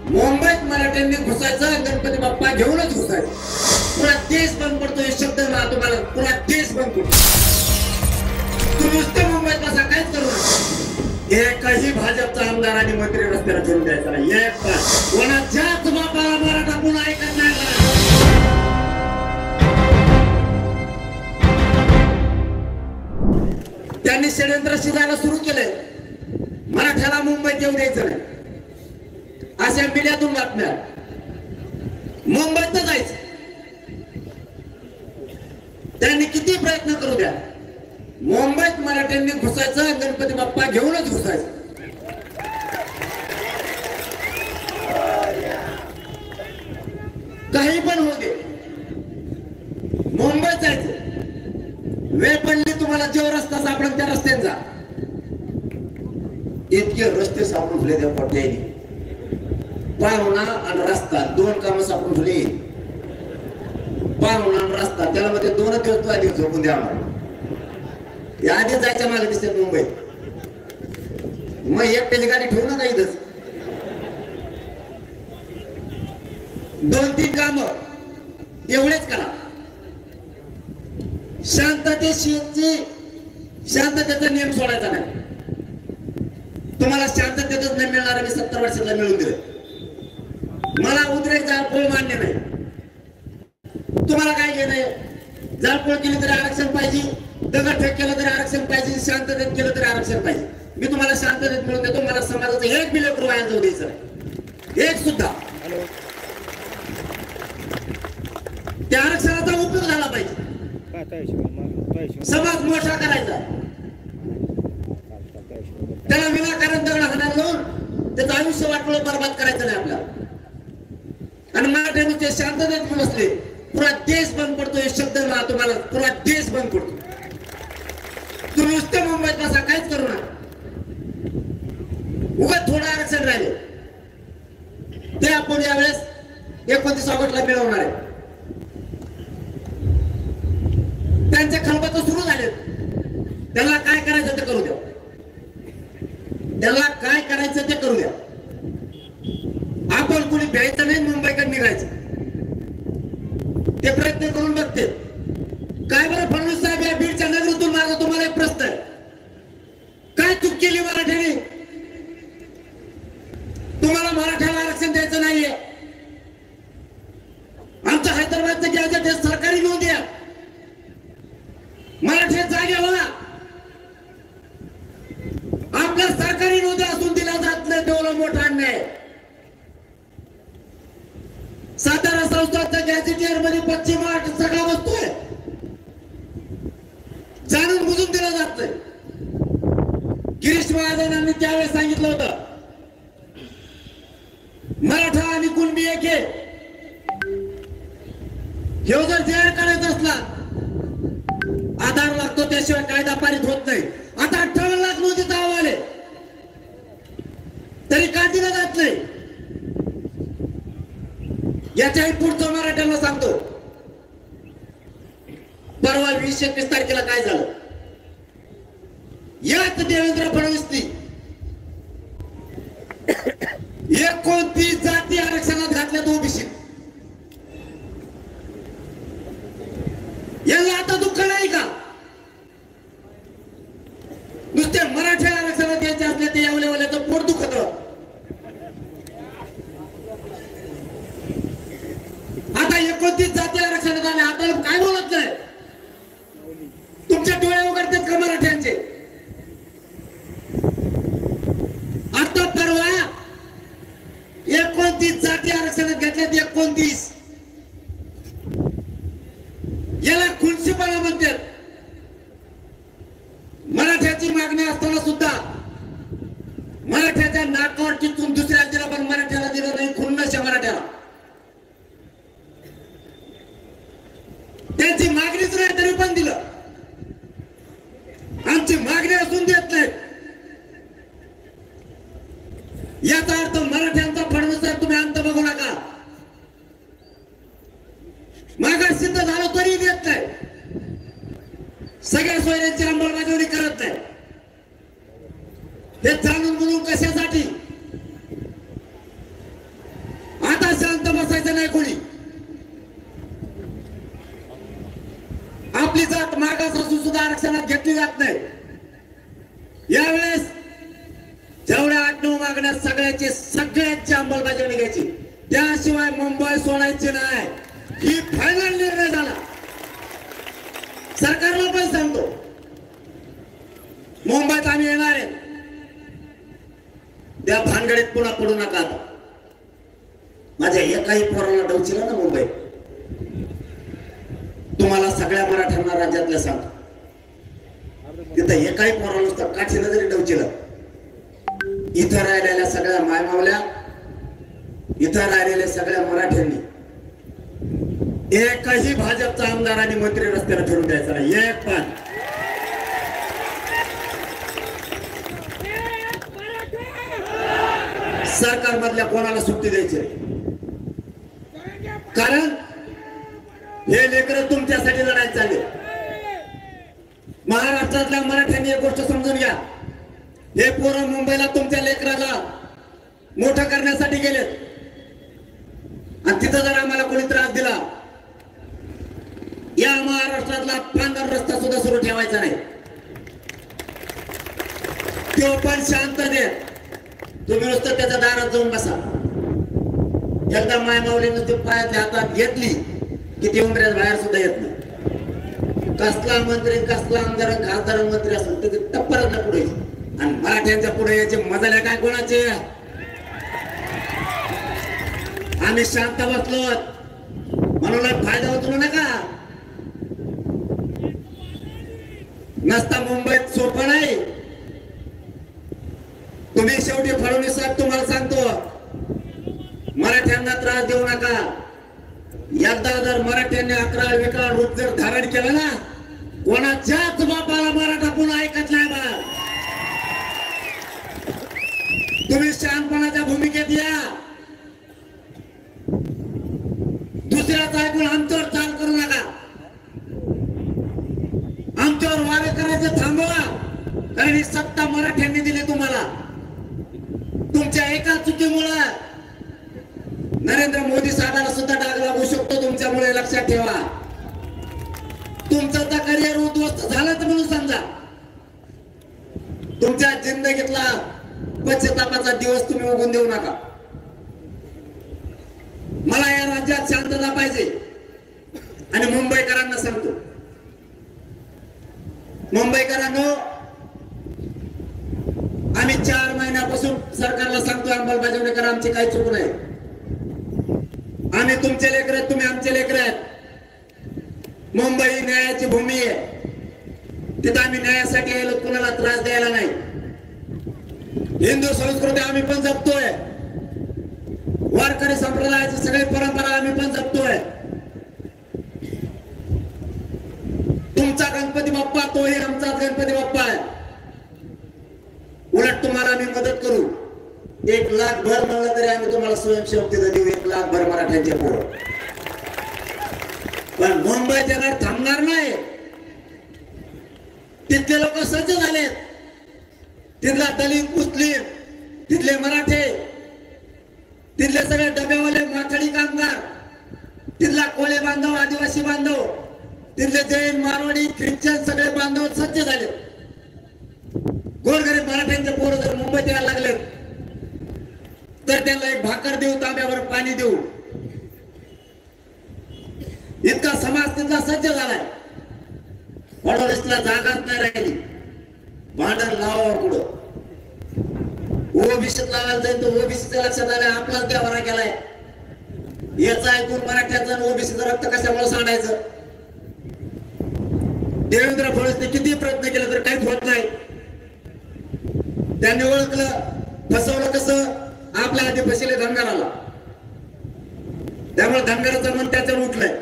मुंबईत मराठ्यांनी घुसायचं, गणपती बाप्पा घेऊनच घुसायचं. पुरा देश बंद पडतो हे शब्द ना तुम्हाला, पुरा देश बंद पडतो. तुम्ही नुसते मुंबईत बसा, काहीच करू नका. एकही भाजपचा आमदार आणि मंत्री रस्त्याला फिरून द्यायचा नाही. एक पण कोणाच्याच बापाला मराठा पुन्हा ऐकत नाही. त्यांनी षडयंत्र शिजायला सुरू केलंय. मराठ्याला मुंबईत येऊ द्यायचं नाही. अशा मीडियातून बातम्या. मुंबईत जायचं, त्यांनी किती प्रयत्न करू द्या, मुंबईत मराठ्यांनी घुसायचं, गणपती बाप्पा घेऊनच घुसायचं. काही पण होऊ दे, मुंबईत जायचं. वेळ पडली तुम्हाला जो रस्ता सापडेल त्या रस्त्याने जा. इतके रस्ते सापडून फुले त्या पोट्याने, पाहुणा आणि रस्ता दोन कामं सापडून फुले. पाहुणा आणि रस्ता, त्याला मध्ये 2 दिवस आधी झोपून द्या. आधी जायच्या मागे दिसते मुंबईत. मग एकट्याची गाडी ठेवू नका इथंच. 2-3 काम एवढेच करा. शांततेचा नियम सोडायचा नाही. तुम्हाला शांततेतच नाही मिळणार. मी 70 वर्षाला मिळून दिलं. मला उद्रेक जाळपोळ मान्य नाही. तुम्हाला काय घेणं? जाळपोळ केली तरी आरक्षण पाहिजे, दगडफेक केलं तरी आरक्षण पाहिजे, शांततेत केलं तरी आरक्षण पाहिजे. मी तुम्हाला शांततेत मिळून देतो. मला समाजाचं एक बी लेकरू वाया जाऊ द्यायचं नाही, एक सुद्धा. त्या आरक्षणाचा उपयोग झाला पाहिजे. समाज मोठा करायचा. त्याला विनाकारण दगड हाणायला लावून त्याचं आयुष्य वाटलं बरबाद करायचं नाही आपल्याला. आणि मराठ्यांनी ते शांततेत बसले, पुरा देश बंद पडतो हे शब्द ना तुम्हाला, पुरा देश बंद पडतो. तुम्ही नुसते मुंबईत बसा, काहीच करू नका. उगाच थोडं आरक्षण राहिले ते आपण यावेळेस 29 ऑगस्टला मिळवणार आहे. त्यांचे खलबत सुरू झाले. त्याला काय करायचं ते करू द्या. त्याला काय करायचं ते करू द्या. आपण कुणी भ्यायचं नाही, मुंबईकडे निघायचं. ते प्रयत्न करून बघते. काय बरं फडणवीस साहेब, या बीडच्या नगरीतून माझा तुम्हाला एक प्रश्न आहे. काय चूक केली मराठ्याने? तुम्हाला मराठ्याला आरक्षण द्यायचं नाहीये. आमचं हैदराबादचं गॅजेट हे सरकारी नोंद द्या. मराठ्या जागे व्हा. आपल्या सरकारी नोंदी असून दिला जात नाही, तेवढा मोठा अन्याय. सातारा संस्थानच्या गॅझेटियर मध्ये पश्चिम महाराष्ट्र सगळा बसतोय, जाणून बुजून दिला जात नाही. गिरीश महाजनांनी त्यावेळेस सांगितलं होतं, मराठा आणि कुणबी एक आहे. हे जर जाहीर करायचं असला आधार लागतो, त्याशिवाय कायदा पारित होत नाही. आता 58 लाख नोंदीचा अहवाल आहे, तरी का दिला जात नाही? याच्याही पुढचं मराठ्यांना सांगतो. परवा 20-21 तारखेला काय झालं? याच देवेंद्र फडणवीसनी 29 जाती आरक्षणात घातल्यात ओबीसी. याला आता दुःख नाही का? नुसते मराठी आरक्षणात द्यायचे असले ते यावल्याचं पोट दुखत. आता 29 जाती आरक्षणात आले, आता काय बोलत नाही? तुमच्या डोळे उघडतात का मराठ्यांचे? आता परवा 29 जाती आरक्षणात घेतल्यात. 29 याला खुनशीपणा म्हणतात. मराठ्याची मागणी असताना सुद्धा मराठ्याच्या नाकावर टिचून दुसऱ्या दिला, पण मराठ्याला दिलं नाही. खुन्नस मराठ्याला त्यांची मागणीच नाही तरी पण दिलं. आमची मागणी असून देत नाही. याचा अर्थ मराठ्यांचा फडणवीस साहेब तुम्ही अंत बघू नका. शांत बसायचं नाही कोणी. आपली जात मागास असून सुद्धा आरक्षणात घेतली जात नाही. यावेळेस जेवढ्या 8-9 मागण्या सगळ्यांची अंमलबजावणी घ्यायची. त्याशिवाय मुंबई सोडायची नाही, ही फायनल निर्णय झाला. सरकारला पण सांगतो, मुंबईत आम्ही येणार आहे. त्या भानगडीत पुन्हा पडू नका. माझ्या एकाही पोराला डवचिला ना मुंबईत, तुम्हाला सगळ्या मराठ्यांना राज्यातल्या सांगतो, तिथं एकाही पोराला नुसतं काठीनं जरी डवचिलं, इथं राहिलेल्या सगळ्या मायमावल्या, इथं राहिलेल्या सगळ्या मराठ्यांनी एकही भाजपचा आमदार आणि मंत्री रस्त्याला फिरून द्यायचा नाही. एक पण. सरकार मधल्या कोणाला सुट्टी द्यायची, कारण हे लेकरं तुमच्यासाठी लढायला चालले. महाराष्ट्रातल्या मराठ्यांनी एक गोष्ट समजून घ्या, हे पोरं मुंबईला तुमच्या लेकराला मोठं करण्यासाठी गेलेत. आणि तिथं जर आम्हाला कोणी त्रास दिला, या महाराष्ट्रातला पांढरा रस्ता सुद्धा सुरू ठेवायचा नाही. तो पण शांत दे. तुम्ही नुसतं त्याच्या दारात जाऊन बसा. एकदा मायमावलीनं ते पायातल्या हातात घेतली की ती उमऱ्यात बाहेर सुद्धा येत नाही. कसला मंत्री, कसला आमदार, खासदार, मंत्री असेल तर टप्परच ना पुढे. आणि मराठ्यांच्या पुढे याचे मजाल्या काय कोणाचे. आम्ही शांत बसलो म्हणून फायदा होतो नका. नसता मुंबईत सोपं नाही. तुम्ही शेवटी फडणवीस साहेब तुम्हाला सांगतो, मराठ्यांना त्रास देऊ नका. एकदा जर मराठ्यांनी 11 रूप जर धारण केलं ना, कोणाच्याच बापाला मराठा पुन्हा ऐकत नाही बा. तुम्ही शहाणपणाच्या भूमिकेत या. दुसऱ्याच ऐकून आमच्यावर चाल करू नका. आमच्यावर वारे करायचं थांबवा. कारण ही सत्ता मराठ्यांनी दिली तुम्हाला. तुमच्या एका चुकीमुळे नरेंद्र मोदी साहेबांना सुद्धा डाग लागू शकतो तुमच्यामुळे. लक्षात ठेवा. तुमचं तर करिअर उद्ध्वस्त झालंच म्हणून समजा. तुमच्या जिंदगीतला पश्चातापाचा दिवस तुम्ही उगून देऊ नका. मला या राज्यात शांतता पाहिजे. आणि मुंबईकरांना सांगतो, मुंबईकरांनो, आम्ही 4 महिन्यापासून सरकारला सांगतोय अंमलबजावणी करा. आमची काही चूक नाही. आम्ही तुमचे लेकर आहेत, तुम्ही आमचे लेकर आहेत. मुंबई न्यायाची भूमी आहे. तिथं आम्ही न्यायासाठी यायला कुणाला त्रास द्यायला नाही. हिंदू संस्कृती आम्ही पण जपतोय. वारकरी संप्रदायाची सगळी परंपरा आम्ही पण जपतोय. तुमचा गणपती बाप्पा तोही आमचाच गणपती बाप्पा आहे. उलट तुम्हाला आम्ही मदत करू. 1 लाख भर म्हणलं तरी आम्ही तुम्हाला स्वयंसेवक तिथं देऊ. 1 लाख भर मराठ्यांचे पोरं. पण मुंबई येणार थांबणार नाही. तिथले लोक सज्ज झालेत. तिथला दलित, मुस्लिम, तिथले मराठे, तिथले सगळे डब्यावाले माथाडी कामगार, तिथला कोळे बांधव, आदिवासी बांधव, तिथले जैन, मारवाडी, ख्रिश्चन सगळे बांधव सज्ज झाले. गोरगरीब मराठ्यांचे पोरं जर मुंबईत यायला लागले तर त्यांना एक भाकर देऊ, तांब्यावर पाणी देऊ. इतका समाज तिथला सज्ज झालाय. फडणवीसला जागाच नाही राहिली. भांडण लावा पुढं. ओबीसीत लावायला जाईल तर ओबीसीच्या लक्षात आलं आपलाच देवारा केलाय. याचं ऐकून मराठ्याचं ओबीसीचं रक्त कशामुळे सांडायचं. देवेंद्र फडणवीसने किती प्रयत्न केले तर काहीच होत नाही. त्यांनी ओळखलं, फसवलं कसं. आपल्या आधी फसले धनगराला. त्यामुळे धनगराचं मन त्याच्यावर उठलंय.